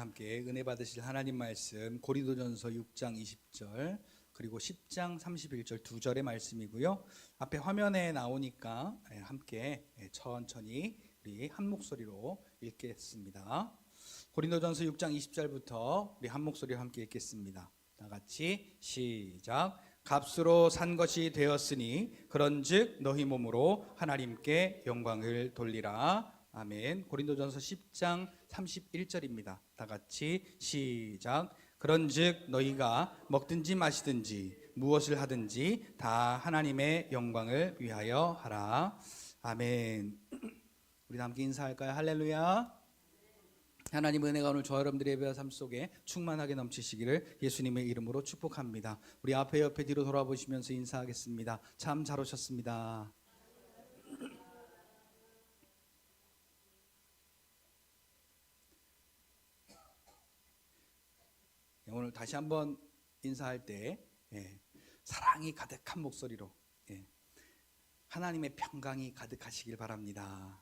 함께 은혜 받으실 하나님 말씀 고린도전서 6장 20절 그리고 10장 31절 두 절의 말씀이고요. 앞에 화면에 나오니까 함께 천천히 우리 한 목소리로 읽겠습니다. 고린도전서 6장 20절부터 우리 한 목소리로 함께 읽겠습니다. 다 같이 시작. 값으로 산 것이 되었으니 그런즉 너희 몸으로 하나님께 영광을 돌리라. 아멘. 고린도전서 10장 31절입니다. 다 같이 시작. 그런즉 너희가 먹든지 마시든지 무엇을 하든지 다 하나님의 영광을 위하여 하라. 아멘. 우리 함께 인사할까요? 할렐루야. 하나님의 은혜가 오늘 저와 여러분들의 예배와 삶 속에 충만하게 넘치시기를 예수님의 이름으로 축복합니다. 우리 앞에 옆에 뒤로 돌아보시면서 인사하겠습니다. 참 잘 오셨습니다. 오늘 다시 한번 인사할 때 사랑이 가득한 목소리로 하나님의 평강이 가득하시길 바랍니다.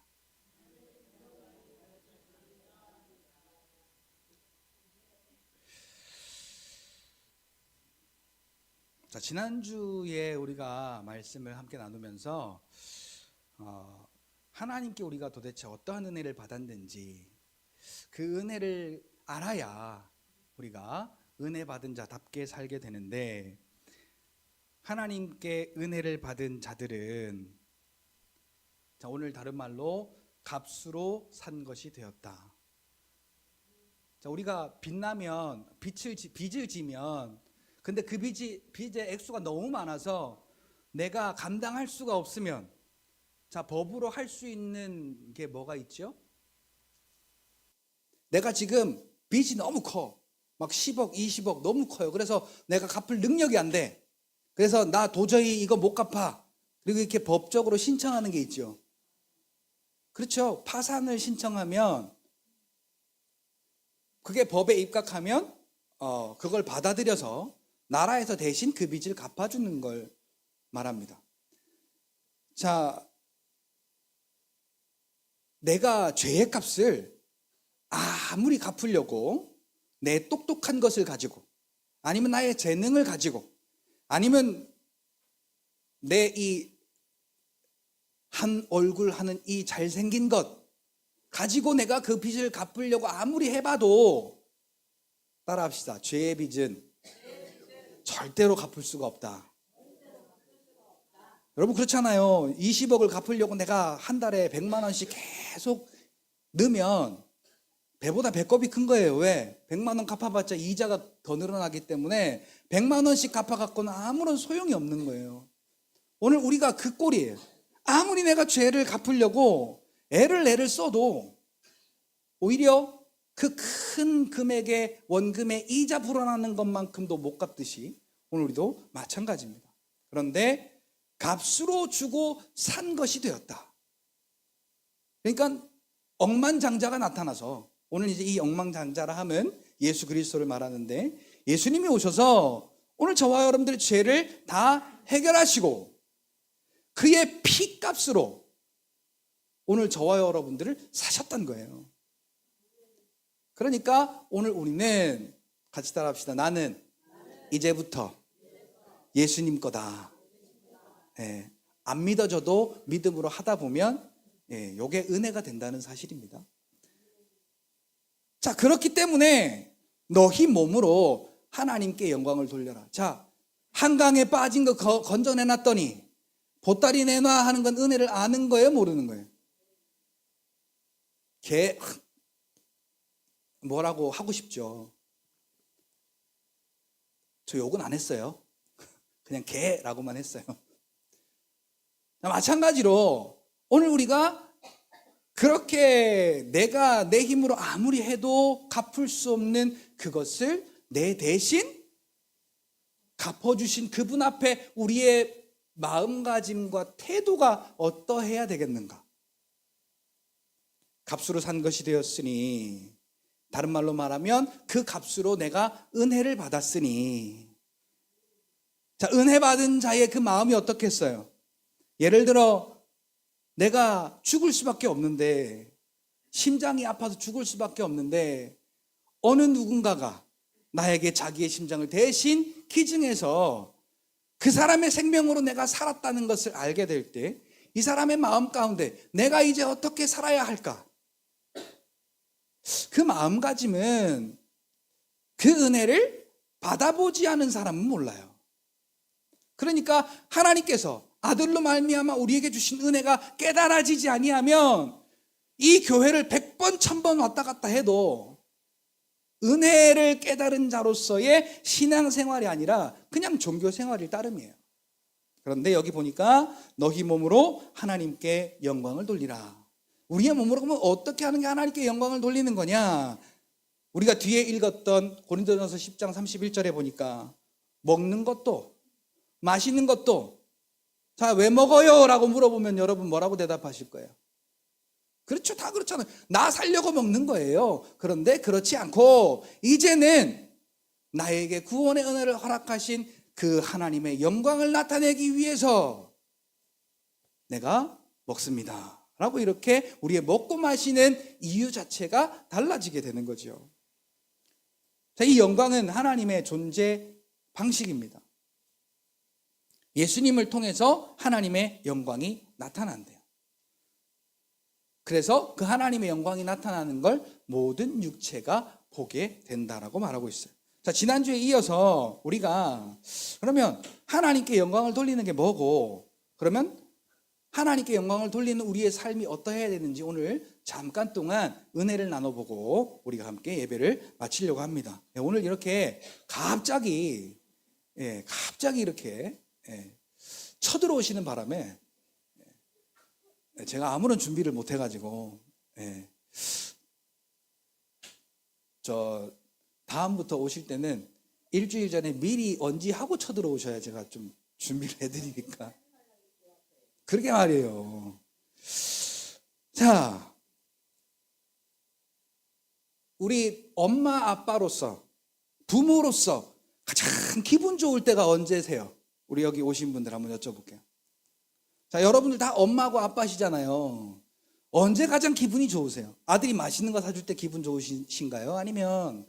자, 지난주에 우리가 말씀을 함께 나누면서 하나님께 우리가 도대체 어떠한 은혜를 받았는지 그 은혜를 알아야 우리가 은혜 받은 자답게 살게 되는데, 하나님께 은혜를 받은 자들은 오늘 다른 말로 값으로 산 것이 되었다. 자, 우리가 빚나면 빚을 지면 근데 그 빚의 액수가 너무 많아서 내가 감당할 수가 없으면 자, 법으로 할 수 있는 게 뭐가 있죠? 내가 지금 빚이 너무 커. 막 10억, 20억 너무 커요. 그래서 내가 갚을 능력이 안 돼. 그래서 나 도저히 이거 못 갚아. 그리고 이렇게 법적으로 신청하는 게 있죠. 그렇죠. 파산을 신청하면 그게 법에 입각하면 그걸 받아들여서 나라에서 대신 그 빚을 갚아주는 걸 말합니다. 자, 내가 죄의 값을 아무리 갚으려고 내 똑똑한 것을 가지고 아니면 나의 재능을 가지고 아니면 내 이 한 얼굴 하는 이 잘생긴 것 가지고 내가 그 빚을 갚으려고 아무리 해봐도 따라합시다. 죄의 빚은 절대로 갚을 수가 없다. 여러분 그렇잖아요. 20억을 갚으려고 내가 한 달에 100만 원씩 계속 넣으면 배보다 배꼽이 큰 거예요. 왜? 100만 원 갚아봤자 이자가 더 늘어나기 때문에 100만 원씩 갚아갖고는 아무런 소용이 없는 거예요. 오늘 우리가 그 꼴이에요. 아무리 내가 죄를 갚으려고 애를 써도 오히려 그 큰 금액의 원금의 이자 불어나는 것만큼도 못 갚듯이 오늘 우리도 마찬가지입니다. 그런데 값으로 주고 산 것이 되었다. 그러니까 억만장자가 나타나서 오늘 이제 이 억만장자라 하면 예수 그리스도를 말하는데, 예수님이 오셔서 오늘 저와 여러분들의 죄를 다 해결하시고 그의 피값으로 오늘 저와 여러분들을 사셨다는 거예요. 그러니까 오늘 우리는 같이 따라합시다. 나는 이제부터 예수님 거다. 안 믿어져도 믿음으로 하다 보면 이게 은혜가 된다는 사실입니다. 자, 그렇기 때문에 너희 몸으로 하나님께 영광을 돌려라. 자, 한강에 빠진 거 건져내놨더니 보따리 내놔 하는 건 은혜를 아는 거예요, 모르는 거예요? 뭐라고 하고 싶죠. 저 욕은 안 했어요. 그냥 개라고만 했어요. 마찬가지로 오늘 우리가 그렇게 내가 내 힘으로 아무리 해도 갚을 수 없는 그것을 내 대신 갚아주신 그분 앞에 우리의 마음가짐과 태도가 어떠해야 되겠는가? 값으로 산 것이 되었으니, 다른 말로 말하면 그 값으로 내가 은혜를 받았으니. 자, 은혜 받은 자의 그 마음이 어떻겠어요? 예를 들어 내가 죽을 수밖에 없는데, 심장이 아파서 죽을 수밖에 없는데 어느 누군가가 나에게 자기의 심장을 대신 기증해서 그 사람의 생명으로 내가 살았다는 것을 알게 될 때 이 사람의 마음 가운데 내가 이제 어떻게 살아야 할까? 그 마음가짐은 그 은혜를 받아보지 않은 사람은 몰라요. 그러니까 하나님께서 아들로 말미암아 우리에게 주신 은혜가 깨달아지지 아니하면 이 교회를 100번 1000번 왔다 갔다 해도 은혜를 깨달은 자로서의 신앙생활이 아니라 그냥 종교생활일 따름이에요. 그런데 여기 보니까 너희 몸으로 하나님께 영광을 돌리라. 우리의 몸으로 그러면 어떻게 하는 게 하나님께 영광을 돌리는 거냐? 우리가 뒤에 읽었던 고린도전서 10장 31절에 보니까 먹는 것도 마시는 것도 자, 왜 먹어요? 라고 물어보면 여러분 뭐라고 대답하실 거예요? 그렇죠. 다 그렇잖아요. 나 살려고 먹는 거예요. 그런데 그렇지 않고 이제는 나에게 구원의 은혜를 허락하신 그 하나님의 영광을 나타내기 위해서 내가 먹습니다 라고 이렇게 우리의 먹고 마시는 이유 자체가 달라지게 되는 거죠. 자, 이 영광은 하나님의 존재 방식입니다. 예수님을 통해서 하나님의 영광이 나타난대요. 그래서 그 하나님의 영광이 나타나는 걸 모든 육체가 보게 된다라고 말하고 있어요. 자, 지난주에 이어서 우리가 그러면 하나님께 영광을 돌리는 게 뭐고, 그러면 하나님께 영광을 돌리는 우리의 삶이 어떠해야 되는지 오늘 잠깐 동안 은혜를 나눠보고 우리가 함께 예배를 마치려고 합니다. 오늘 이렇게 갑자기 이렇게 쳐들어오시는 바람에 제가 아무런 준비를 못 해가지고 다음부터 오실 때는 일주일 전에 미리 언지하고 쳐들어오셔야 제가 좀 준비를 해드리니까. 그러게 말이에요. 자, 우리 엄마 아빠로서 부모로서 가장 기분 좋을 때가 언제세요? 우리 여기 오신 분들 한번 여쭤볼게요. 자, 여러분들 다 엄마고 아빠시잖아요. 언제 가장 기분이 좋으세요? 아들이 맛있는 거 사줄 때 기분 좋으신가요? 아니면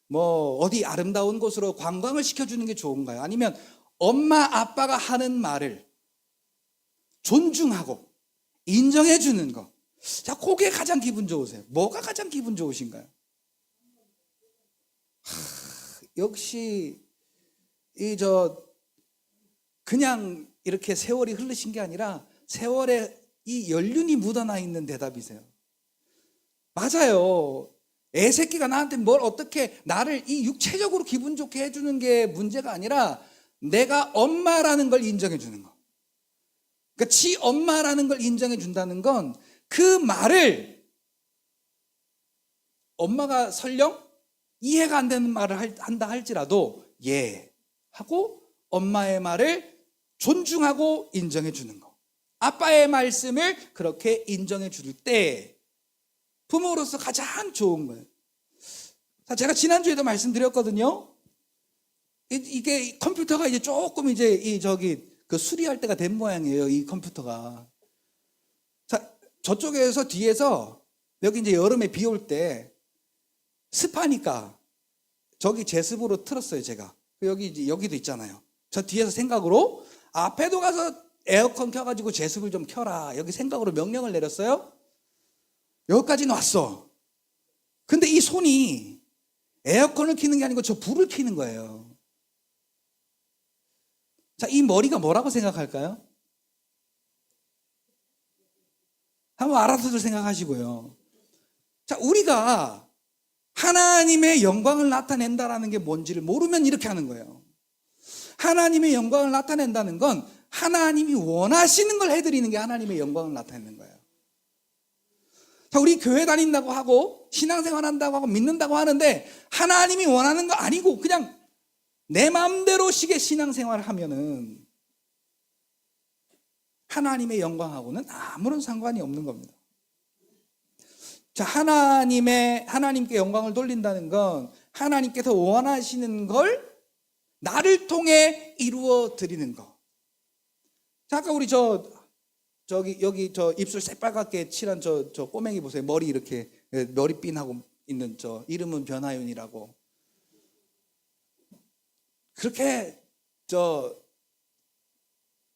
뭐 어디 아름다운 곳으로 관광을 시켜주는 게 좋은가요? 아니면 엄마 아빠가 하는 말을 존중하고 인정해 주는 거. 자, 그게 가장 기분 좋으세요? 뭐가 가장 기분 좋으신가요? 역시 그냥 이렇게 세월이 흐르신 게 아니라 세월에 이 연륜이 묻어나 있는 대답이세요. 맞아요. 애 새끼가 나한테 뭘 어떻게 나를 이 육체적으로 기분 좋게 해주는 게 문제가 아니라 내가 엄마라는 걸 인정해 주는 거. 그러니까 지 엄마라는 걸 인정해 준다는 건 그 말을 엄마가 설령 이해가 안 되는 말을 한다 할지라도 하고 엄마의 말을 존중하고 인정해 주는 거. 아빠의 말씀을 그렇게 인정해 줄 때 부모로서 가장 좋은 거예요. 자, 제가 지난주에도 말씀드렸거든요. 이게 컴퓨터가 이제 조금 이제 그 수리할 때가 된 모양이에요. 이 컴퓨터가. 자, 저쪽에서 뒤에서 여기 이제 여름에 비 올 때 습하니까 저기 제습으로 틀었어요, 제가. 여기도 있잖아요. 저 뒤에서 생각으로 앞에도 가서 에어컨 켜가지고 제습을 좀 켜라. 여기 생각으로 명령을 내렸어요. 여기까지는 왔어. 근데 이 손이 에어컨을 켜는 게 아니고 저 불을 켜는 거예요. 자, 이 머리가 뭐라고 생각할까요? 한번 알아서들 생각하시고요. 자, 우리가 하나님의 영광을 나타낸다라는 게 뭔지를 모르면 이렇게 하는 거예요. 하나님의 영광을 나타낸다는 건 하나님이 원하시는 걸 해드리는 게 하나님의 영광을 나타내는 거예요. 자, 우리 교회 다닌다고 하고 신앙생활 한다고 하고 믿는다고 하는데 하나님이 원하는 거 아니고 그냥 내 마음대로 식의 신앙생활을 하면은 하나님의 영광하고는 아무런 상관이 없는 겁니다. 자, 하나님께 영광을 돌린다는 건 하나님께서 원하시는 걸 나를 통해 이루어 드리는 거. 자, 아까 우리 여기 입술 새빨갛게 칠한 저 꼬맹이 보세요. 머리 이렇게 머리핀하고 있는 저 이름은 변하윤이라고 그렇게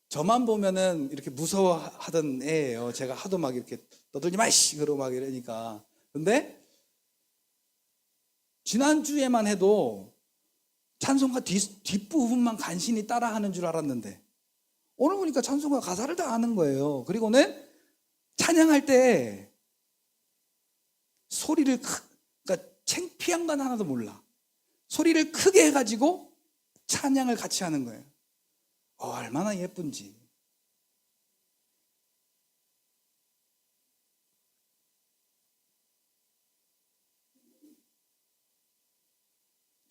저만 보면은 이렇게 무서워하던 애예요. 제가 하도 막 이렇게 떠들지 마이씨 그러고 막 이러니까. 근데 지난주에만 해도 찬송가 뒷부분만 간신히 따라하는 줄 알았는데 오늘 보니까 찬송가 가사를 다 아는 거예요. 그리고는 찬양할 때 소리를 그러니까 창피한 건 하나도 몰라. 소리를 크게 해가지고 찬양을 같이 하는 거예요. 얼마나 예쁜지.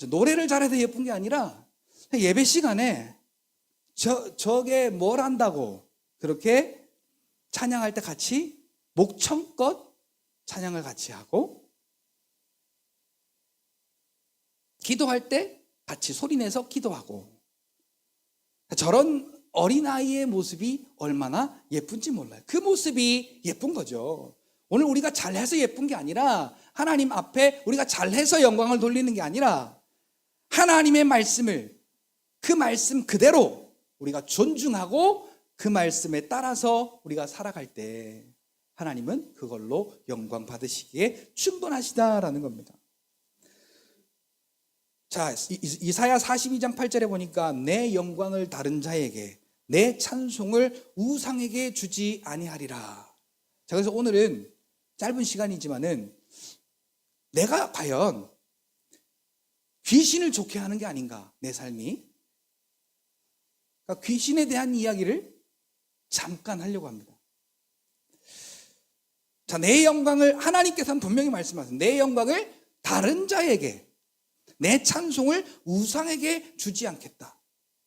노래를 잘해서 예쁜 게 아니라 예배 시간에 저게 뭘 한다고 그렇게 찬양할 때 같이 목청껏 찬양을 같이 하고 기도할 때 같이 소리내서 기도하고 저런 어린아이의 모습이 얼마나 예쁜지 몰라요. 그 모습이 예쁜 거죠. 오늘 우리가 잘해서 예쁜 게 아니라 하나님 앞에 우리가 잘해서 영광을 돌리는 게 아니라 하나님의 말씀을 그 말씀 그대로 우리가 존중하고 그 말씀에 따라서 우리가 살아갈 때 하나님은 그걸로 영광 받으시기에 충분하시다라는 겁니다. 자, 이사야 42장 8절에 보니까 내 영광을 다른 자에게 내 찬송을 우상에게 주지 아니하리라. 자, 그래서 오늘은 짧은 시간이지만은 내가 과연 귀신을 좋게 하는 게 아닌가, 내 삶이. 그러니까 귀신에 대한 이야기를 잠깐 하려고 합니다. 자, 내 영광을 하나님께서는 분명히 말씀하세요. 내 영광을 다른 자에게 내 찬송을 우상에게 주지 않겠다.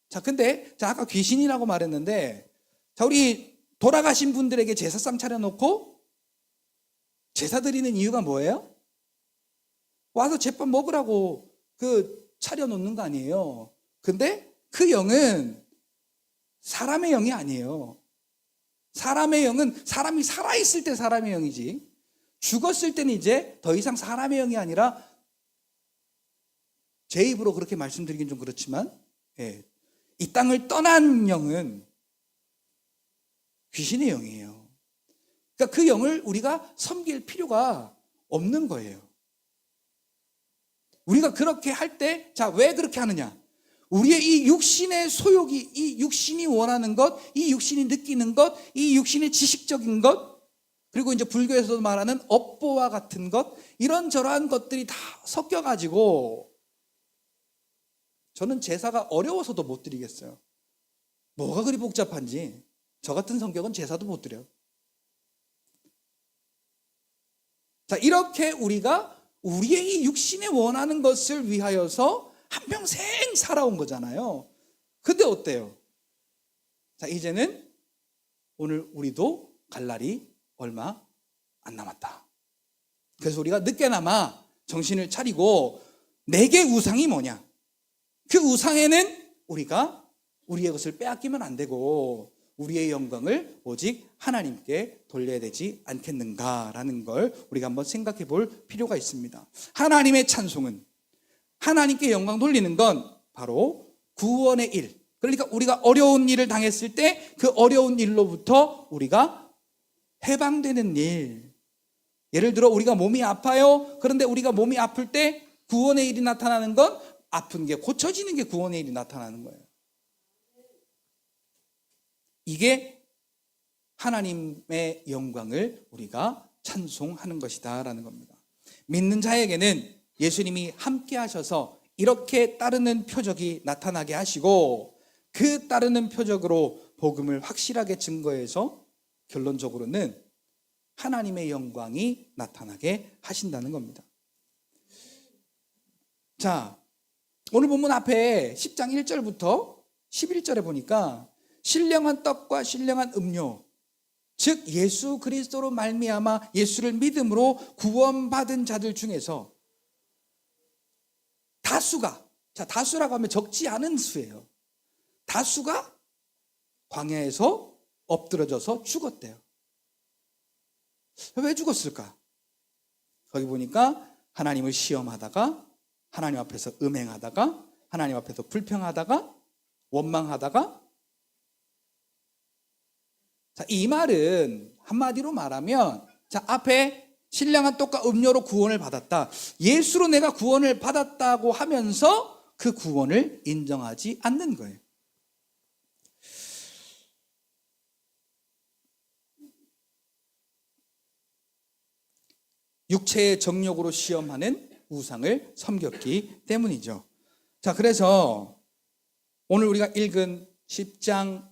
자, 근데 아까 귀신이라고 말했는데 자, 우리 돌아가신 분들에게 제사상 차려놓고 제사 드리는 이유가 뭐예요? 와서 제밥 먹으라고 차려놓는 거 아니에요. 근데 그 영은 사람의 영이 아니에요. 사람의 영은 사람이 살아있을 때 사람의 영이지 죽었을 때는 이제 더 이상 사람의 영이 아니라 제 입으로 그렇게 말씀드리긴 좀 그렇지만 이 땅을 떠난 영은 귀신의 영이에요. 그러니까 그 영을 우리가 섬길 필요가 없는 거예요. 우리가 그렇게 할 때, 자, 왜 그렇게 하느냐? 우리의 이 육신의 소욕이, 이 육신이 원하는 것, 이 육신이 느끼는 것, 이 육신의 지식적인 것, 그리고 이제 불교에서도 말하는 업보와 같은 것, 이런저러한 것들이 다 섞여가지고 저는 제사가 어려워서도 못 드리겠어요. 뭐가 그리 복잡한지. 저 같은 성격은 제사도 못 드려요. 자, 이렇게 우리가 우리의 이 육신에 원하는 것을 위하여서 한평생 살아온 거잖아요. 근데 어때요? 자, 이제는 오늘 우리도 갈 날이 얼마 안 남았다. 그래서 우리가 늦게나마 정신을 차리고 내게 우상이 뭐냐? 그 우상에는 우리가 우리의 것을 빼앗기면 안 되고 우리의 영광을 오직 하나님께 돌려야 되지 않겠는가라는 걸 우리가 한번 생각해 볼 필요가 있습니다. 하나님의 찬송은 하나님께 영광 돌리는 건 바로 구원의 일. 그러니까 우리가 어려운 일을 당했을 때 그 어려운 일로부터 우리가 해방되는 일. 예를 들어 우리가 몸이 아파요. 그런데 우리가 몸이 아플 때 구원의 일이 나타나는 건 아픈 게 고쳐지는 게 구원의 일이 나타나는 거예요. 이게 하나님의 영광을 우리가 찬송하는 것이다라는 겁니다. 믿는 자에게는 예수님이 함께 하셔서 이렇게 따르는 표적이 나타나게 하시고 그 따르는 표적으로 복음을 확실하게 증거해서 결론적으로는 하나님의 영광이 나타나게 하신다는 겁니다. 자, 오늘 본문 앞에 10장 1절부터 11절에 보니까 신령한 떡과 신령한 음료, 즉 예수 그리스도로 말미암아 예수를 믿음으로 구원받은 자들 중에서 다수가, 자, 다수라고 하면 적지 않은 수예요. 다수가 광야에서 엎드러져서 죽었대요. 왜 죽었을까? 거기 보니까 하나님을 시험하다가, 하나님 앞에서 음행하다가, 하나님 앞에서 불평하다가, 원망하다가. 자, 이 말은 한마디로 말하면, 자, 앞에 신령한 떡과 음료로 구원을 받았다, 예수로 내가 구원을 받았다고 하면서 그 구원을 인정하지 않는 거예요. 육체의 정욕으로 시험하는 우상을 섬겼기 때문이죠. 자, 그래서 오늘 우리가 읽은 10장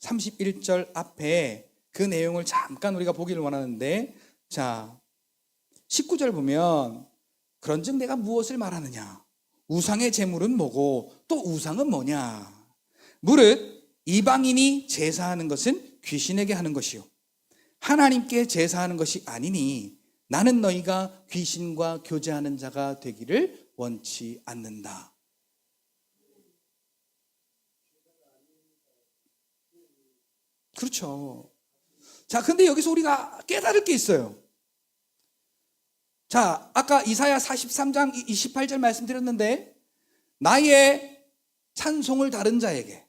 31절 앞에 그 내용을 잠깐 우리가 보기를 원하는데, 자, 19절 보면 그런즉 내가 무엇을 말하느냐, 우상의 제물은 뭐고 또 우상은 뭐냐. 무릇 이방인이 제사하는 것은 귀신에게 하는 것이요 하나님께 제사하는 것이 아니니 나는 너희가 귀신과 교제하는 자가 되기를 원치 않는다. 그렇죠. 자, 근데 여기서 우리가 깨달을 게 있어요. 자, 아까 이사야 43장 28절 말씀드렸는데, 나의 찬송을 다른 자에게,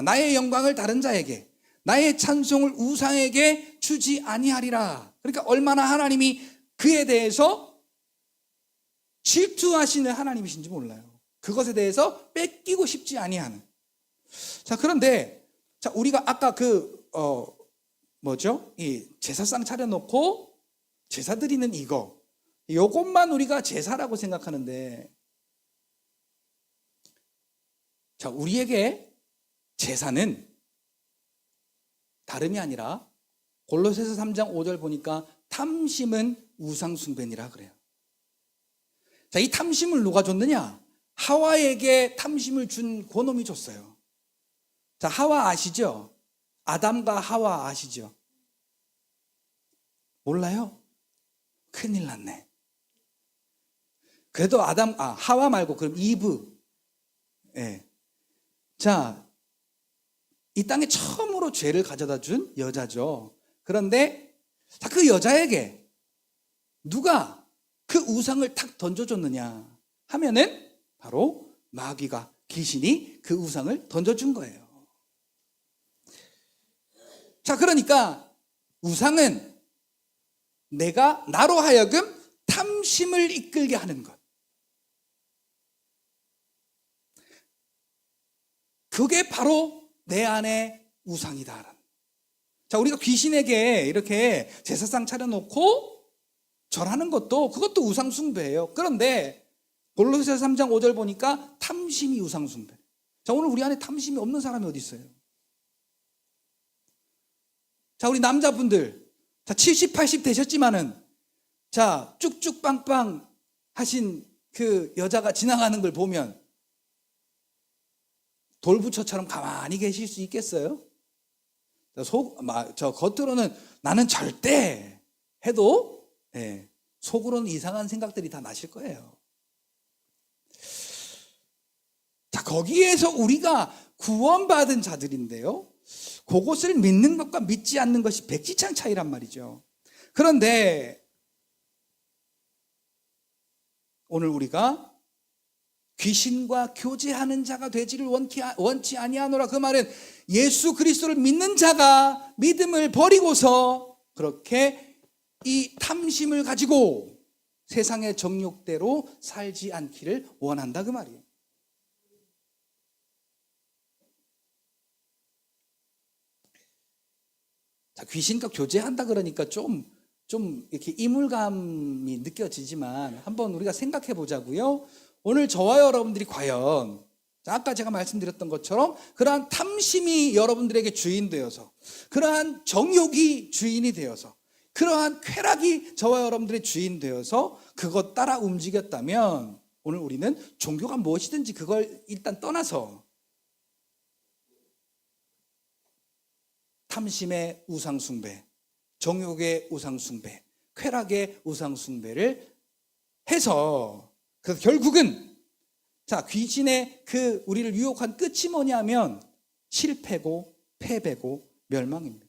나의 영광을 다른 자에게, 나의 찬송을 우상에게 주지 아니하리라. 그러니까 얼마나 하나님이 그에 대해서 질투하시는 하나님이신지 몰라요. 그것에 대해서 뺏기고 싶지 아니하는. 자, 그런데 자, 우리가 아까 이 제사상 차려놓고 제사 드리는 요것만 우리가 제사라고 생각하는데, 자, 우리에게 제사는 다름이 아니라 골로새서 3장 5절 보니까 탐심은 우상 숭배니라 그래요. 자, 이 탐심을 누가 줬느냐? 하와에게 탐심을 준 그놈이 줬어요. 자, 하와 아시죠? 아담과 하와 아시죠? 몰라요? 큰일 났네. 그래도 하와 말고 그럼 이브. 예. 자, 이 땅에 처음으로 죄를 가져다 준 여자죠. 그런데 그 여자에게 누가 그 우상을 탁 던져줬느냐 하면은 바로 마귀가, 귀신이 그 우상을 던져준 거예요. 자, 그러니까 우상은 나로 하여금 탐심을 이끌게 하는 것. 그게 바로 내 안에 우상이다. 자, 우리가 귀신에게 이렇게 제사상 차려놓고 절하는 것도, 그것도 우상 숭배예요. 그런데 골로새서 3장 5절 보니까 탐심이 우상 숭배. 자, 오늘 우리 안에 탐심이 없는 사람이 어디 있어요? 자, 우리 남자분들, 자, 70, 80 되셨지만은, 자, 쭉쭉 빵빵 하신 그 여자가 지나가는 걸 보면 돌부처처럼 가만히 계실 수 있겠어요? 저 겉으로는 나는 절대 해도, 속으로는 이상한 생각들이 다 나실 거예요. 자, 거기에서 우리가 구원받은 자들인데요, 그것을 믿는 것과 믿지 않는 것이 백지창 차이란 말이죠. 그런데 오늘 우리가 귀신과 교제하는 자가 되지를 원치 아니하노라. 그 말은 예수 그리스도를 믿는 자가 믿음을 버리고서 그렇게 이 탐심을 가지고 세상의 정욕대로 살지 않기를 원한다, 그 말이에요. 자, 귀신과 교제한다 그러니까 좀 이렇게 이물감이 느껴지지만 한번 우리가 생각해 보자고요. 오늘 저와 여러분들이 과연, 아까 제가 말씀드렸던 것처럼 그러한 탐심이 여러분들에게 주인 되어서, 그러한 정욕이 주인이 되어서, 그러한 쾌락이 저와 여러분들의 주인 되어서 그것 따라 움직였다면, 오늘 우리는 종교가 무엇이든지 그걸 일단 떠나서 탐심의 우상숭배, 정욕의 우상숭배, 쾌락의 우상숭배를 해서, 그래서 결국은, 자, 귀신의 그 우리를 유혹한 끝이 뭐냐면 실패고 패배고 멸망입니다.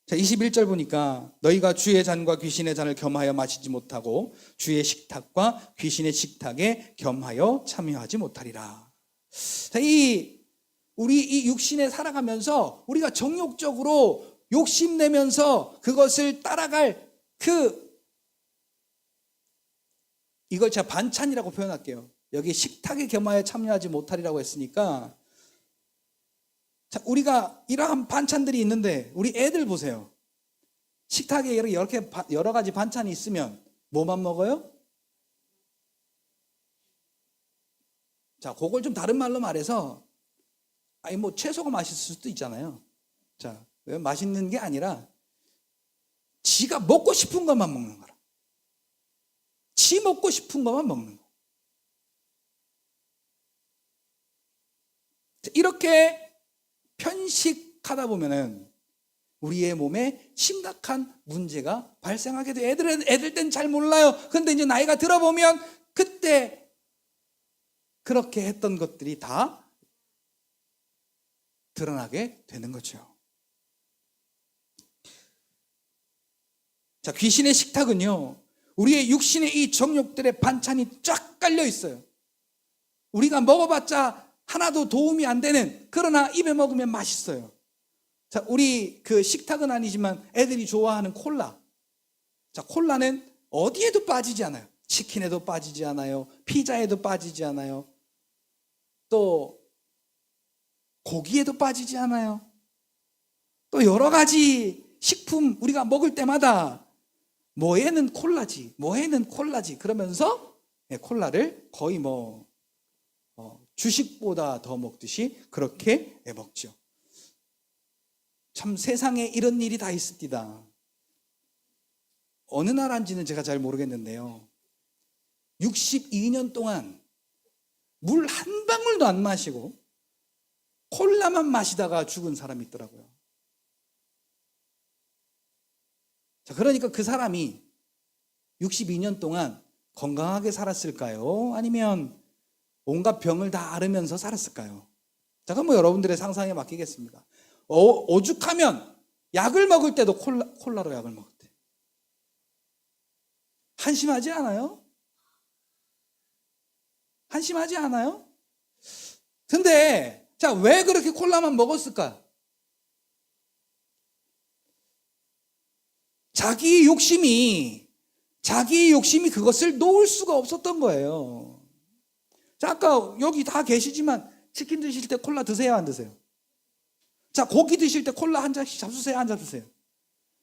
자, 21절 보니까 너희가 주의 잔과 귀신의 잔을 겸하여 마시지 못하고 주의 식탁과 귀신의 식탁에 겸하여 참여하지 못하리라. 자, 우리 이 육신에 살아가면서 우리가 정욕적으로 욕심내면서 그것을 따라갈 이걸 제가 반찬이라고 표현할게요. 여기 식탁에 겸하여 참여하지 못하리라고 했으니까, 자, 우리가 이러한 반찬들이 있는데 우리 애들 보세요. 식탁에 이렇게 여러 가지 반찬이 있으면 뭐만 먹어요? 자, 그걸 좀 다른 말로 말해서, 뭐 채소가 맛있을 수도 있잖아요. 자, 왜 맛있는 게 아니라 지가 먹고 싶은 것만 먹는 거라. 지 먹고 싶은 것만 먹는 거. 자, 이렇게 편식하다 보면은 우리의 몸에 심각한 문제가 발생하게 돼요. 애들 땐 잘 몰라요. 근데 이제 나이가 들어보면 그때 그렇게 했던 것들이 다 드러나게 되는 거죠. 자, 귀신의 식탁은요, 우리의 육신의 이 정욕들의 반찬이 쫙 깔려 있어요. 우리가 먹어봤자 하나도 도움이 안 되는, 그러나 입에 먹으면 맛있어요. 자, 우리 그 식탁은 아니지만 애들이 좋아하는 콜라. 자, 콜라는 어디에도 빠지지 않아요. 치킨에도 빠지지 않아요. 피자에도 빠지지 않아요. 또 고기에도 빠지지 않아요. 또 여러 가지 식품 우리가 먹을 때마다 뭐에는 콜라지, 뭐에는 콜라지 그러면서 콜라를 거의 주식보다 더 먹듯이 그렇게 먹죠. 참 세상에 이런 일이 다 있습니다. 어느 나라인지는 제가 잘 모르겠는데요, 62년 동안 물 한 방울도 안 마시고 콜라만 마시다가 죽은 사람이 있더라고요. 자, 그러니까 그 사람이 62년 동안 건강하게 살았을까요? 아니면 온갖 병을 다 앓으면서 살았을까요? 자, 그럼 여러분들의 상상에 맡기겠습니다. 오죽하면 약을 먹을 때도 콜라로 약을 먹었대. 한심하지 않아요? 한심하지 않아요? 근데 자, 왜 그렇게 콜라만 먹었을까? 자기 욕심이 그것을 놓을 수가 없었던 거예요. 자, 아까 여기 다 계시지만 치킨 드실 때 콜라 드세요, 안 드세요? 자, 고기 드실 때 콜라 한 잔씩 잡수세요, 안 잡수세요?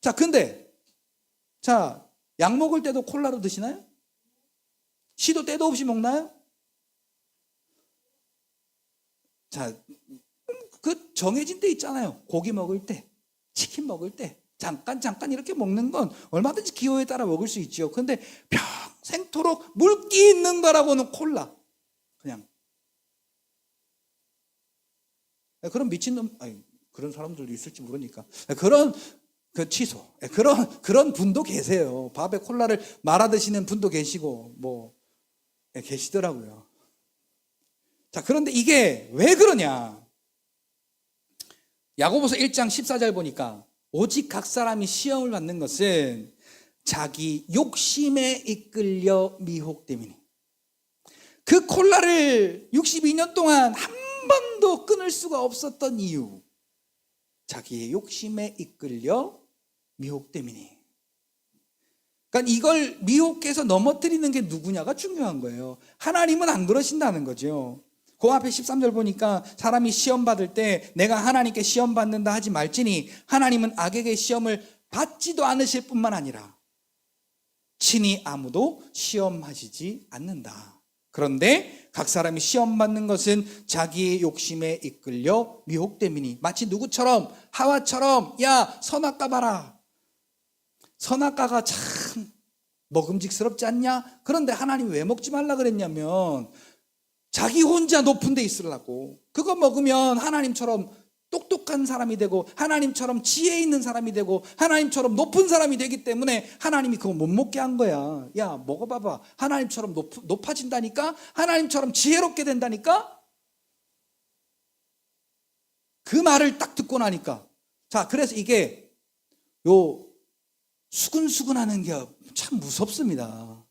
자, 근데 자, 약 먹을 때도 콜라로 드시나요? 시도 때도 없이 먹나요? 자, 그 정해진 때 있잖아요. 고기 먹을 때, 치킨 먹을 때 잠깐 이렇게 먹는 건 얼마든지 기호에 따라 먹을 수 있죠. 근데 평생토록 물기 있는 거라고는 콜라. 그냥. 그런 미친놈, 그런 사람들도 있을지 모르니까. 취소. 그런 분도 계세요. 밥에 콜라를 말아 드시는 분도 계시고, 계시더라고요. 자, 그런데 이게 왜 그러냐? 야고보서 1장 14절 보니까 오직 각 사람이 시험을 받는 것은 자기 욕심에 이끌려 미혹됨이니. 그 콜라를 62년 동안 한 번도 끊을 수가 없었던 이유, 자기의 욕심에 이끌려 미혹됨이니. 그러니까 이걸 미혹해서 넘어뜨리는 게 누구냐가 중요한 거예요. 하나님은 안 그러신다는 거죠. 그 앞에 13절 보니까 사람이 시험 받을 때 내가 하나님께 시험 받는다 하지 말지니 하나님은 악에게 시험을 받지도 않으실 뿐만 아니라 친히 아무도 시험하시지 않는다. 그런데 각 사람이 시험 받는 것은 자기의 욕심에 이끌려 미혹됨이니. 마치 누구처럼? 하와처럼. 야, 선악과 봐라. 선악과가 참 먹음직스럽지 않냐? 그런데 하나님이 왜 먹지 말라 그랬냐면 자기 혼자 높은 데 있으려고. 그거 먹으면 하나님처럼 똑똑한 사람이 되고 하나님처럼 지혜 있는 사람이 되고 하나님처럼 높은 사람이 되기 때문에 하나님이 그거 못 먹게 한 거야. 야, 먹어봐봐. 하나님처럼 높아진다니까? 하나님처럼 지혜롭게 된다니까? 그 말을 딱 듣고 나니까. 자, 그래서 이게 요 수근수근하는 게 참 무섭습니다.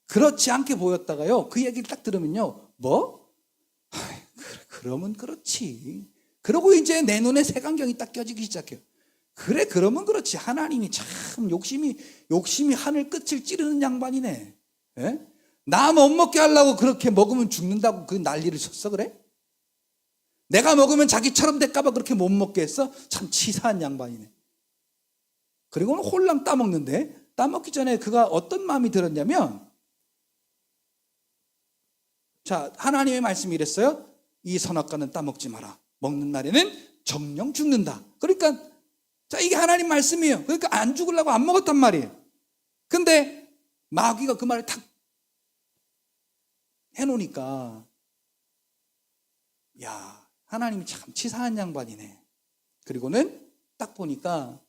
그렇지 않게 보였다가요, 그 얘기를 딱 들으면요, 뭐? 그러면 그렇지. 그러고 이제 내 눈에 색안경이 딱 껴지기 시작해요. 그래, 그러면 그렇지. 하나님이 참 욕심이 하늘 끝을 찌르는 양반이네. 예? 나 못 먹게 하려고 그렇게 먹으면 죽는다고 그 난리를 쳤어, 그래? 내가 먹으면 자기처럼 될까봐 그렇게 못 먹게 했어? 참 치사한 양반이네. 그리고는 홀랑 따먹는데, 따먹기 전에 그가 어떤 마음이 들었냐면, 자, 하나님의 말씀이 이랬어요. 이 선악과는 따먹지 마라. 먹는 날에는 정령 죽는다. 그러니까, 자, 이게 하나님 말씀이에요. 그러니까 안 죽으려고 안 먹었단 말이에요. 근데 마귀가 그 말을 탁 해놓으니까, 야, 하나님이 참 치사한 양반이네. 그리고는 딱 보니까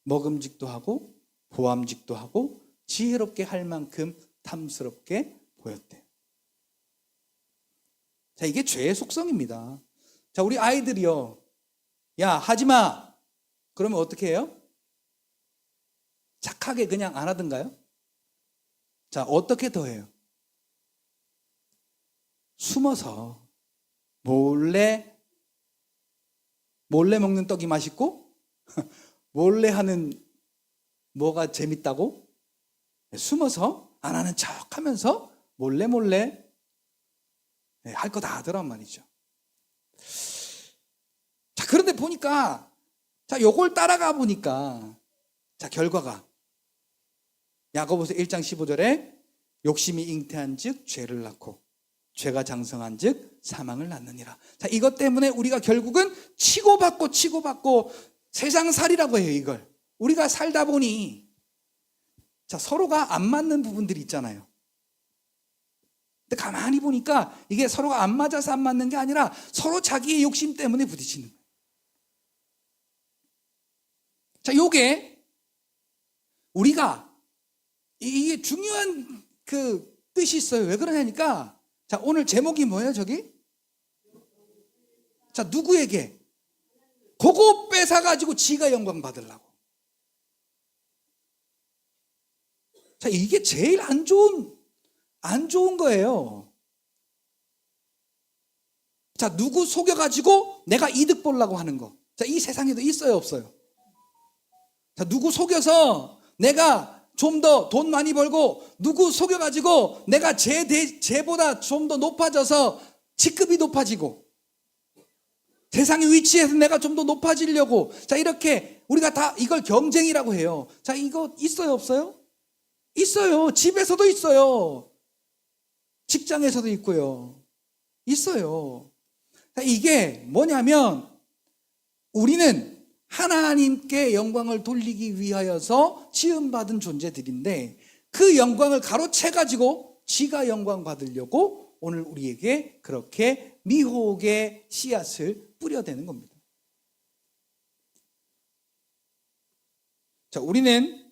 먹음직도 하고 보암직도 하고 지혜롭게 할 만큼 탐스럽게 보였대요. 자, 이게 죄의 속성입니다. 자, 우리 아이들이요, 야, 하지마. 그러면 어떻게 해요? 착하게 그냥 안 하던가요? 자, 어떻게 더 해요? 숨어서 몰래 먹는 떡이 맛있고 몰래 하는 뭐가 재밌다고? 숨어서 안 하는 척 하면서 몰래 할 거 다 하더란 말이죠. 자, 그런데 보니까, 자, 요걸 따라가 보니까, 자, 결과가 야고보서 1장 15절에 욕심이 잉태한 즉 죄를 낳고 죄가 장성한 즉 사망을 낳느니라. 자, 이것 때문에 우리가 결국은 치고받고 세상살이라고 해요, 이걸. 우리가 살다 보니, 자, 서로가 안 맞는 부분들이 있잖아요. 근데 가만히 보니까 이게 서로가 안 맞아서 안 맞는 게 아니라 서로 자기의 욕심 때문에 부딪히는 거예요. 자, 요게 우리가 이게 중요한 그 뜻이 있어요. 왜 그러냐니까, 자, 오늘 제목이 뭐예요, 저기? 자, 누구에게? 그거 뺏어가지고 지가 영광 받으려고. 자, 이게 제일 안 좋은 거예요. 자, 누구 속여가지고 내가 이득 보려고 하는 거. 자, 이 세상에도 있어요, 없어요? 자, 누구 속여서 내가 좀 더 돈 많이 벌고, 누구 속여가지고 내가 쟤보다 좀 더 높아져서 직급이 높아지고, 세상의 위치에서 내가 좀 더 높아지려고. 자, 이렇게 우리가 다 이걸 경쟁이라고 해요. 자, 이거 있어요, 없어요? 있어요. 집에서도 있어요. 직장에서도 있고요. 있어요. 자, 이게 뭐냐면, 우리는 하나님께 영광을 돌리기 위하여서 지음받은 존재들인데, 그 영광을 가로채가지고 지가 영광 받으려고 오늘 우리에게 그렇게 미혹의 씨앗을 뿌려대는 겁니다. 자, 우리는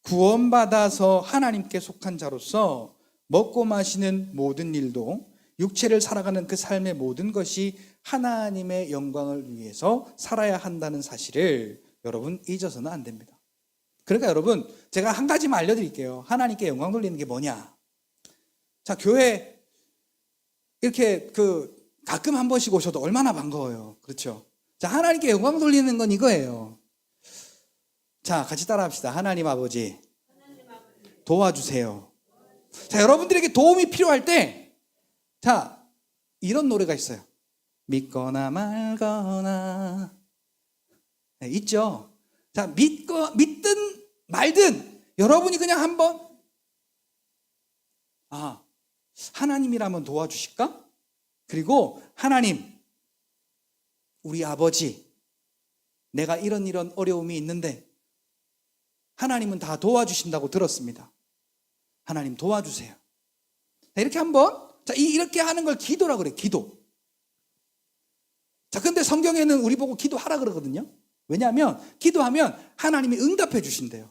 구원받아서 하나님께 속한 자로서 먹고 마시는 모든 일도, 육체를 살아가는 그 삶의 모든 것이 하나님의 영광을 위해서 살아야 한다는 사실을 여러분 잊어서는 안 됩니다. 그러니까 여러분, 제가 한 가지만 알려드릴게요. 하나님께 영광 돌리는 게 뭐냐? 자, 교회 이렇게 가끔 한 번씩 오셔도 얼마나 반가워요. 그렇죠? 자, 하나님께 영광 돌리는 건 이거예요. 자, 같이 따라합시다. 하나님 아버지, 도와주세요. 자, 여러분들에게 도움이 필요할 때, 자, 이런 노래가 있어요. 믿거나 말거나. 네, 있죠? 자, 믿든 말든 여러분이 그냥 한번, 하나님이라면 도와주실까? 그리고 하나님, 우리 아버지, 내가 이런 어려움이 있는데 하나님은 다 도와주신다고 들었습니다. 하나님 도와주세요. 자, 이렇게 한번, 자, 이렇게 하는 걸 기도라 그래요. 기도. 자, 근데 성경에는 우리 보고 기도하라 그러거든요. 왜냐하면 기도하면 하나님이 응답해 주신대요.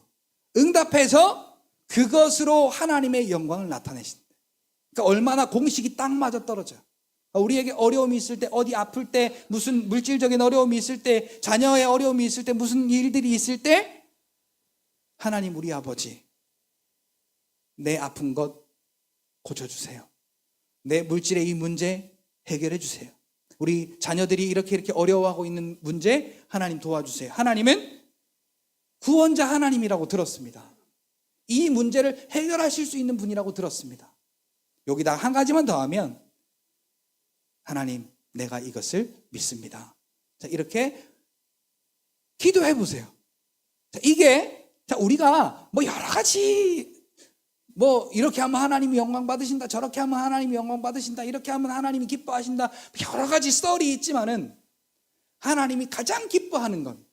응답해서 그것으로 하나님의 영광을 나타내신대요. 그러니까 얼마나 공식이 딱 맞아 떨어져요. 우리에게 어려움이 있을 때, 어디 아플 때, 무슨 물질적인 어려움이 있을 때, 자녀의 어려움이 있을 때, 무슨 일들이 있을 때, 하나님 우리 아버지, 내 아픈 것 고쳐주세요. 내 물질의 이 문제 해결해 주세요. 우리 자녀들이 이렇게 어려워하고 있는 문제 하나님 도와주세요. 하나님은 구원자 하나님이라고 들었습니다. 이 문제를 해결하실 수 있는 분이라고 들었습니다. 여기다 한 가지만 더 하면 하나님 내가 이것을 믿습니다. 자, 이렇게 기도해 보세요. 자, 이게 우리가 뭐 여러 가지 뭐 이렇게 하면 하나님이 영광 받으신다, 저렇게 하면 하나님이 영광 받으신다, 이렇게 하면 하나님이 기뻐하신다, 여러 가지 썰이 있지만은 하나님이 가장 기뻐하는 건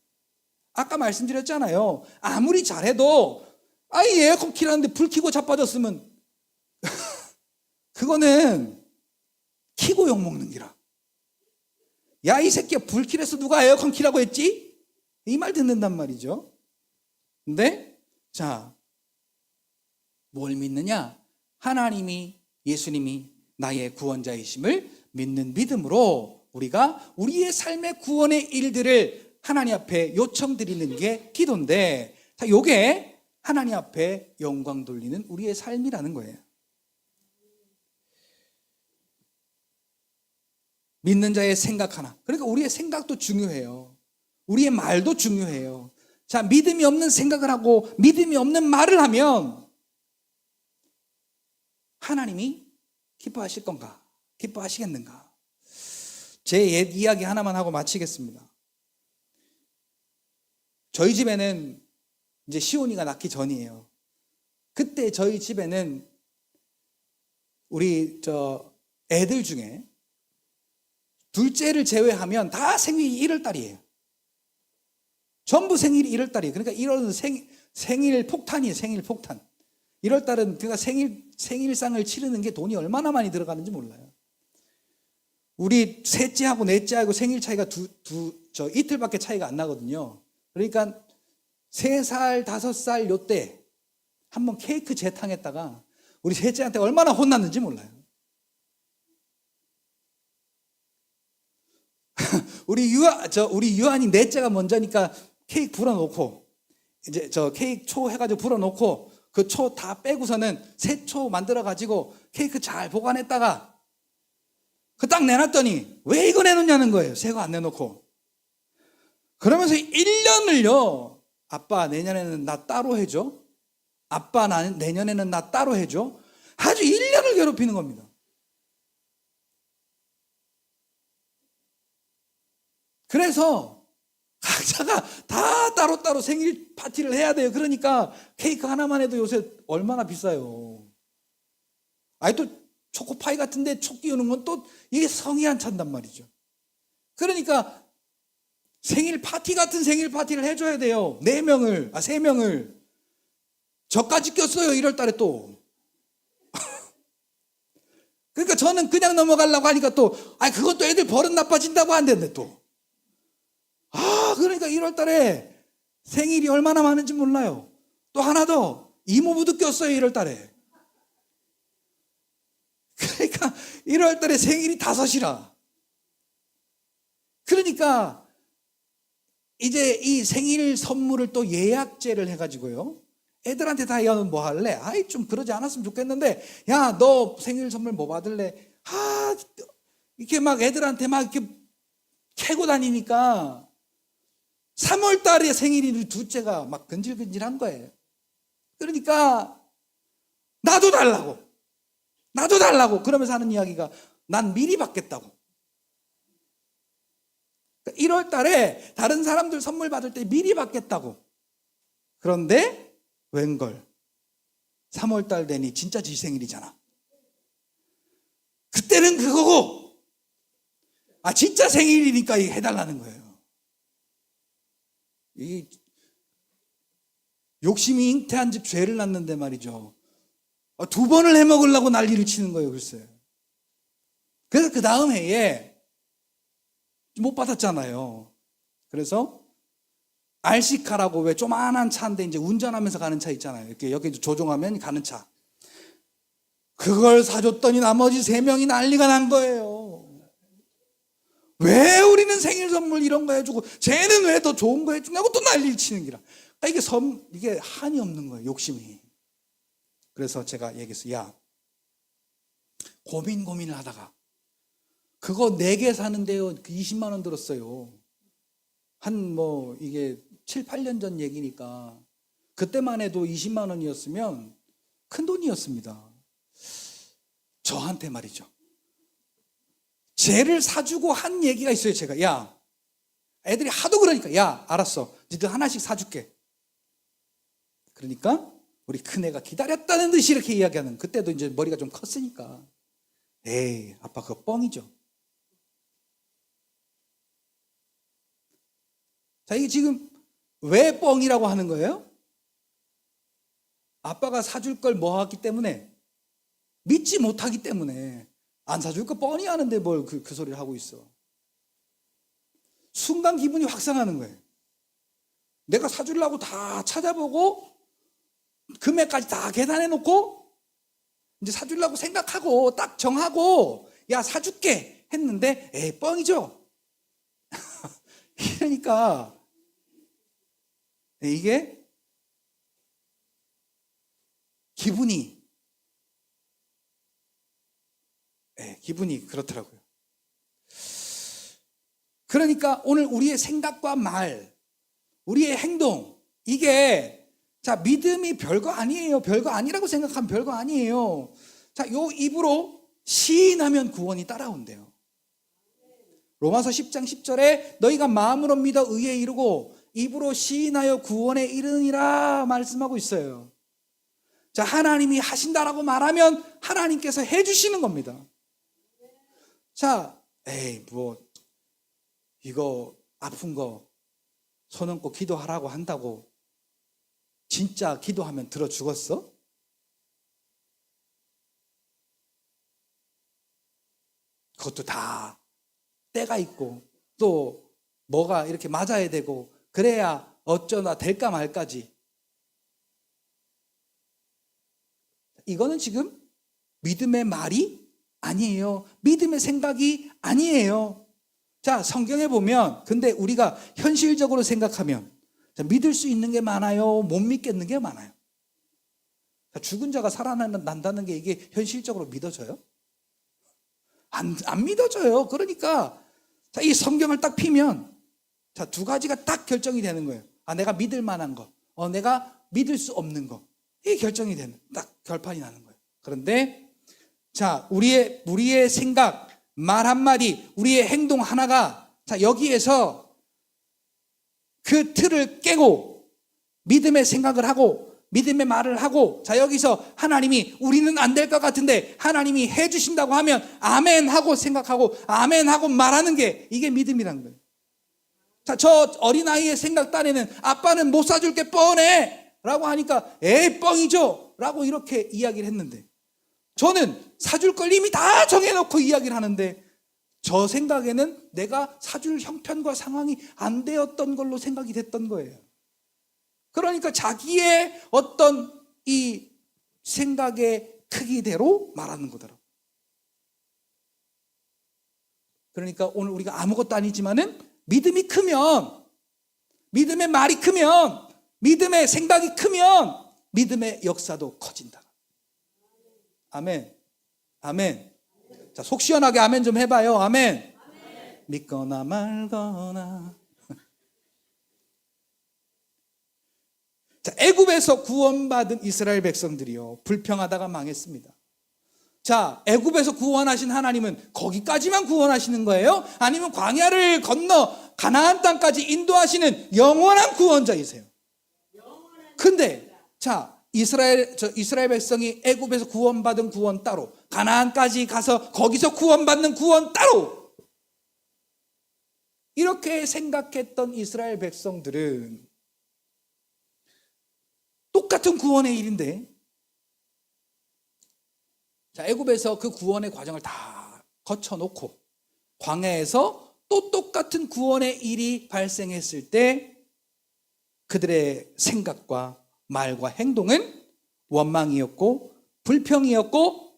아까 말씀드렸잖아요. 아무리 잘해도 아이 에어컨 키라는데 불 켜고 자빠졌으면 그거는 키고 욕먹는 기라. 야, 이 새끼야, 불 켜래서 누가 에어컨 키라고 했지? 이 말 듣는단 말이죠. 근데 자, 뭘 믿느냐? 하나님이, 예수님이 나의 구원자이심을 믿는 믿음으로 우리가 우리의 삶의 구원의 일들을 하나님 앞에 요청드리는 게 기도인데, 자, 요게 하나님 앞에 영광 돌리는 우리의 삶이라는 거예요. 믿는 자의 생각 하나. 그러니까 우리의 생각도 중요해요. 우리의 말도 중요해요. 자, 믿음이 없는 생각을 하고 믿음이 없는 말을 하면 하나님이 기뻐하실 건가? 기뻐하시겠는가? 제 옛 이야기 하나만 하고 마치겠습니다. 저희 집에는 이제 시온이가 낳기 전이에요. 그때 저희 집에는 우리 애들 중에 둘째를 제외하면 다 생일이 1월 달이에요. 전부 생일이 1월 달이에요. 그러니까 1월은 생일 폭탄이에요. 생일 폭탄. 1월 달은 그러니까 생일상을 치르는 게 돈이 얼마나 많이 들어가는지 몰라요. 우리 셋째하고 넷째하고 생일 차이가 이틀밖에 차이가 안 나거든요. 그러니까 3살, 5살 요때 한번 케이크 재탕했다가 우리 셋째한테 얼마나 혼났는지 몰라요. 우리 유한이 넷째가 먼저니까 케이크 불어놓고 이제 케이크 초 해가지고 불어놓고 그 초 다 빼고서는 새 초 만들어가지고 케이크 잘 보관했다가 그 딱 내놨더니 왜 이거 내놓냐는 거예요. 새 거 안 내놓고. 그러면서 1년을요. 아빠 내년에는 나 따로 해줘. 아빠 내년에는 나 따로 해줘. 아주 1년을 괴롭히는 겁니다. 그래서 각자가 다 따로따로 생일 파티를 해야 돼요. 그러니까 케이크 하나만 해도 요새 얼마나 비싸요. 아니 또 초코파이 같은데 초 끼우는 건 또 이게 성이 안 찬단 말이죠. 그러니까 생일 파티 같은 생일 파티를 해줘야 돼요. 3명을. 저까지 꼈어요. 1월 달에 또. 그러니까 저는 그냥 넘어가려고 하니까 또 그것도 애들 버릇 나빠진다고 한대는데 또. 그러니까 1월 달에 생일이 얼마나 많은지 몰라요. 또 하나 더 이모부도 꼈어요. 1월 달에. 그러니까 1월 달에 생일이 5이라. 그러니까 이제 이 생일 선물을 또 예약제를 해가지고요. 애들한테 다 야, 너 뭐 할래? 좀 그러지 않았으면 좋겠는데, 야, 너 생일 선물 뭐 받을래? 이렇게 막 애들한테 막 이렇게 캐고 다니니까 3월 달에 생일이 둘째가 막 근질근질한 거예요. 그러니까 나도 달라고 그러면서 하는 이야기가 난 미리 받겠다고. 1월 달에 다른 사람들 선물 받을 때 미리 받겠다고. 그런데 웬걸 3월 달 되니 진짜 지 생일이잖아. 그때는 그거고 진짜 생일이니까 해달라는 거예요. 이 욕심이 잉태한 집 죄를 낳는데 말이죠. 2번을 해먹으려고 난리를 치는 거예요. 글쎄. 그래서 그 다음 해에 못 받았잖아요. 그래서 RC카라고 왜 조만한 차인데 이제 운전하면서 가는 차 있잖아요. 이렇게 여기 조종하면 가는 차. 그걸 사줬더니 나머지 3명이 난리가 난 거예요. 왜 우리는 생일 선물 이런 거 해주고 쟤는 왜 더 좋은 거 해주냐고 또 난리를 치는 기라. 그러니까 이게 한이 없는 거예요, 욕심이. 그래서 제가 얘기했어요. 야, 고민을 하다가 그거 4개 사는데요 20만 원 들었어요. 이게 7, 8년 전 얘기니까 그때만 해도 20만 원이었으면 큰 돈이었습니다. 저한테 말이죠. 쟤를 사주고 한 얘기가 있어요. 제가 야, 애들이 하도 그러니까 야, 알았어, 니들 하나씩 사줄게. 그러니까 우리 큰애가 기다렸다는 듯이 이렇게 이야기하는, 그때도 이제 머리가 좀 컸으니까 에이 아빠 그거 뻥이죠. 자, 이게 지금 왜 뻥이라고 하는 거예요? 아빠가 사줄 걸 뭐 하기 때문에, 믿지 못하기 때문에. 안 사줄 거 뻔히 아는데 뭘 그 소리를 하고 있어. 순간 기분이 확 상하는 거예요. 내가 사주려고 다 찾아보고 금액까지 다 계산해 놓고 이제 사주려고 생각하고 딱 정하고 야 사줄게 했는데 에이 뻥이죠. 그러니까 이게 기분이 그렇더라고요. 그러니까 오늘 우리의 생각과 말, 우리의 행동, 이게 자 믿음이 별거 아니에요. 별거 아니라고 생각하면 별거 아니에요. 자, 요 입으로 시인하면 구원이 따라온대요. 로마서 10장 10절에 너희가 마음으로 믿어 의에 이르고 입으로 시인하여 구원에 이르니라 말씀하고 있어요. 자, 하나님이 하신다라고 말하면 하나님께서 해주시는 겁니다. 자, 이거 아픈 거 손 얹고 기도하라고 한다고 진짜 기도하면 들어 죽었어? 그것도 다 때가 있고 또 뭐가 이렇게 맞아야 되고 그래야 어쩌나 될까 말까지. 이거는 지금 믿음의 말이 아니에요. 믿음의 생각이 아니에요. 자, 성경에 보면 근데 우리가 현실적으로 생각하면 믿을 수 있는 게 많아요? 못 믿겠는 게 많아요? 죽은 자가 살아난다는 게 이게 현실적으로 믿어져요? 안 믿어져요. 그러니까 자, 이 성경을 딱 피면 자, 2가지가 딱 결정이 되는 거예요. 내가 믿을 만한 거, 내가 믿을 수 없는 거. 이게 결정이 되는, 딱 결판이 나는 거예요. 그런데 자, 우리의 생각, 말 한마디, 우리의 행동 하나가 자, 여기에서 그 틀을 깨고 믿음의 생각을 하고 믿음의 말을 하고 자, 여기서 하나님이 우리는 안 될 것 같은데 하나님이 해주신다고 하면 아멘 하고 생각하고 아멘 하고 말하는 게 이게 믿음이라는 거예요. 자, 저 어린아이의 생각 딴에는 아빠는 못 사줄 게 뻔해 라고 하니까 에이 뻥이죠 라고 이렇게 이야기를 했는데 저는 사줄 걸 이미 다 정해놓고 이야기를 하는데 저 생각에는 내가 사줄 형편과 상황이 안 되었던 걸로 생각이 됐던 거예요. 그러니까 자기의 어떤 이 생각의 크기대로 말하는 거더라고요. 그러니까 오늘 우리가 아무것도 아니지만은 믿음이 크면, 믿음의 말이 크면, 믿음의 생각이 크면 믿음의 역사도 커진다. 아멘. 아멘. 자, 속 시원하게 아멘 좀 해봐요. 아멘. 믿거나 말거나. 자, 애굽에서 구원받은 이스라엘 백성들이요, 불평하다가 망했습니다. 자, 애굽에서 구원하신 하나님은 거기까지만 구원하시는 거예요? 아니면 광야를 건너 가나안 땅까지 인도하시는 영원한 구원자이세요? 근데 자, 이스라엘 백성이 애굽에서 구원받은 구원 따로, 가나안까지 가서 거기서 구원받는 구원 따로, 이렇게 생각했던 이스라엘 백성들은 똑같은 구원의 일인데 자, 애굽에서 그 구원의 과정을 다 거쳐놓고 광야에서 또 똑같은 구원의 일이 발생했을 때 그들의 생각과 말과 행동은 원망이었고 불평이었고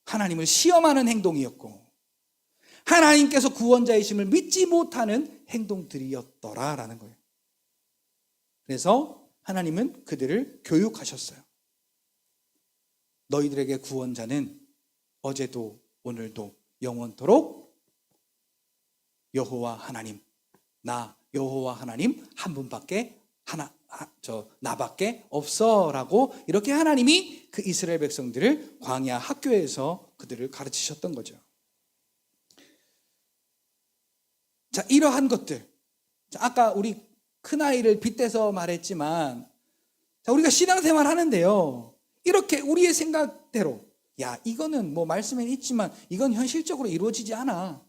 하나님을 시험하는 행동이었고 하나님께서 구원자이심을 믿지 못하는 행동들이었더라라는 거예요. 그래서 하나님은 그들을 교육하셨어요. 너희들에게 구원자는 어제도 오늘도 영원토록 여호와 하나님, 나 여호와 하나님 한 분밖에 나밖에 없어라고 이렇게 하나님이 그 이스라엘 백성들을 광야 학교에서 그들을 가르치셨던 거죠. 자, 이러한 것들. 자, 아까 우리 큰아이를 빗대서 말했지만, 자, 우리가 신앙생활 하는데요, 이렇게 우리의 생각대로, 야, 이거는 뭐 말씀에 있지만 이건 현실적으로 이루어지지 않아,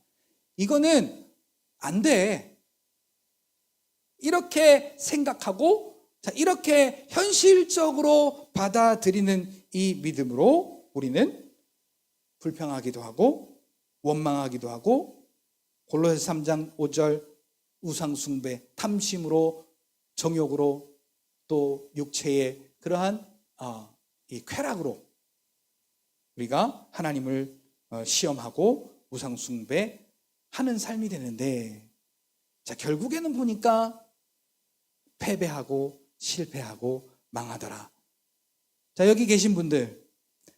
이거는 안 돼, 이렇게 생각하고, 자, 이렇게 현실적으로 받아들이는 이 믿음으로 우리는 불평하기도 하고 원망하기도 하고, 골로새 3장 5절 우상숭배, 탐심으로, 정욕으로, 또 육체의 그러한 이 쾌락으로 우리가 하나님을 시험하고 우상숭배하는 삶이 되는데, 자, 결국에는 보니까 패배하고 실패하고 망하더라. 자, 여기 계신 분들,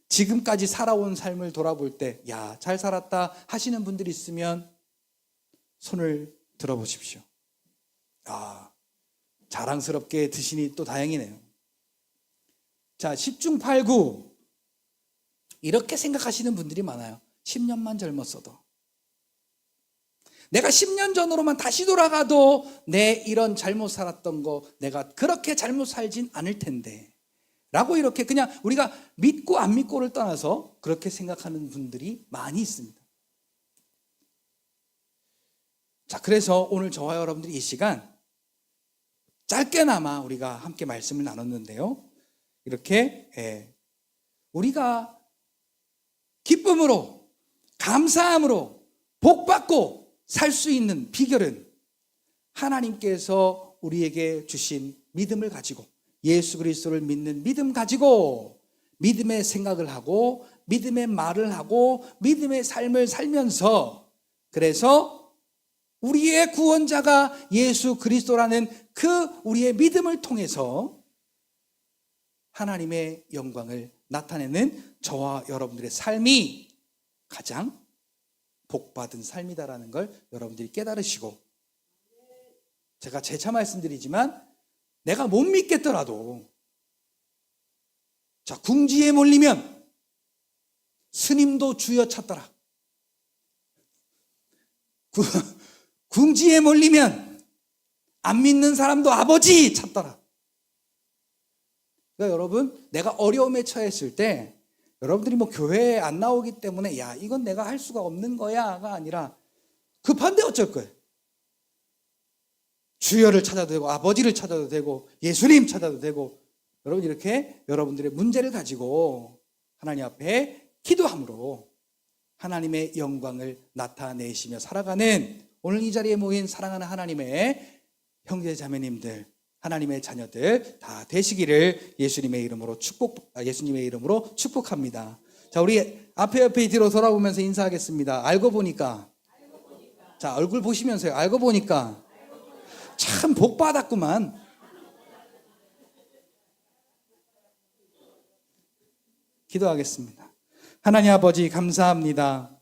지금까지 살아온 삶을 돌아볼 때, 야, 잘 살았다 하시는 분들이 있으면 손을 들어보십시오. 아, 자랑스럽게 드시니 또 다행이네요. 자, 10중 8구 이렇게 생각하시는 분들이 많아요. 10년만 젊었어도, 내가 10년 전으로만 다시 돌아가도 내 이런 잘못 살았던 거 내가 그렇게 잘못 살진 않을 텐데 라고, 이렇게 그냥 우리가 믿고 안 믿고를 떠나서 그렇게 생각하는 분들이 많이 있습니다. 자, 그래서 오늘 저와 여러분들이 이 시간 짧게나마 우리가 함께 말씀을 나눴는데요, 이렇게 우리가 기쁨으로, 감사함으로 복받고 살 수 있는 비결은 하나님께서 우리에게 주신 믿음을 가지고, 예수 그리스도를 믿는 믿음 가지고 믿음의 생각을 하고 믿음의 말을 하고 믿음의 삶을 살면서, 그래서 우리의 구원자가 예수 그리스도라는 그 우리의 믿음을 통해서 하나님의 영광을 나타내는 저와 여러분들의 삶이 가장 복받은 삶이다라는 걸 여러분들이 깨달으시고, 제가 재차 말씀드리지만 내가 못 믿겠더라도, 자, 궁지에 몰리면 스님도 주여 찾더라, 궁지에 몰리면 안 믿는 사람도 아버지 찾더라. 그러니까 여러분, 내가 어려움에 처했을 때 여러분들이 뭐 교회에 안 나오기 때문에 야, 이건 내가 할 수가 없는 거야가 아니라, 급한데 어쩔 거예요. 주여를 찾아도 되고 아버지를 찾아도 되고 예수님 찾아도 되고, 여러분 이렇게 여러분들의 문제를 가지고 하나님 앞에 기도함으로 하나님의 영광을 나타내시며 살아가는 오늘 이 자리에 모인 사랑하는 하나님의 형제 자매님들, 하나님의 자녀들 다 되시기를 예수님의 이름으로 축복합니다. 자, 우리 앞에 뒤로 돌아보면서 인사하겠습니다. 알고 보니까. 자, 얼굴 보시면서요. 알고 보니까 참 복 받았구만. 기도하겠습니다. 하나님 아버지, 감사합니다.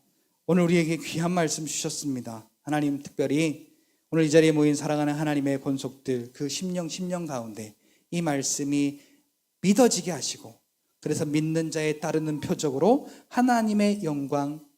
오늘 우리에게 귀한 말씀 주셨습니다. 하나님, 특별히 오늘 이 자리에 모인 사랑하는 하나님의 본속들, 그 심령 가운데 이 말씀이 믿어지게 하시고, 그래서 믿는 자에 따르는 표적으로 하나님의 영광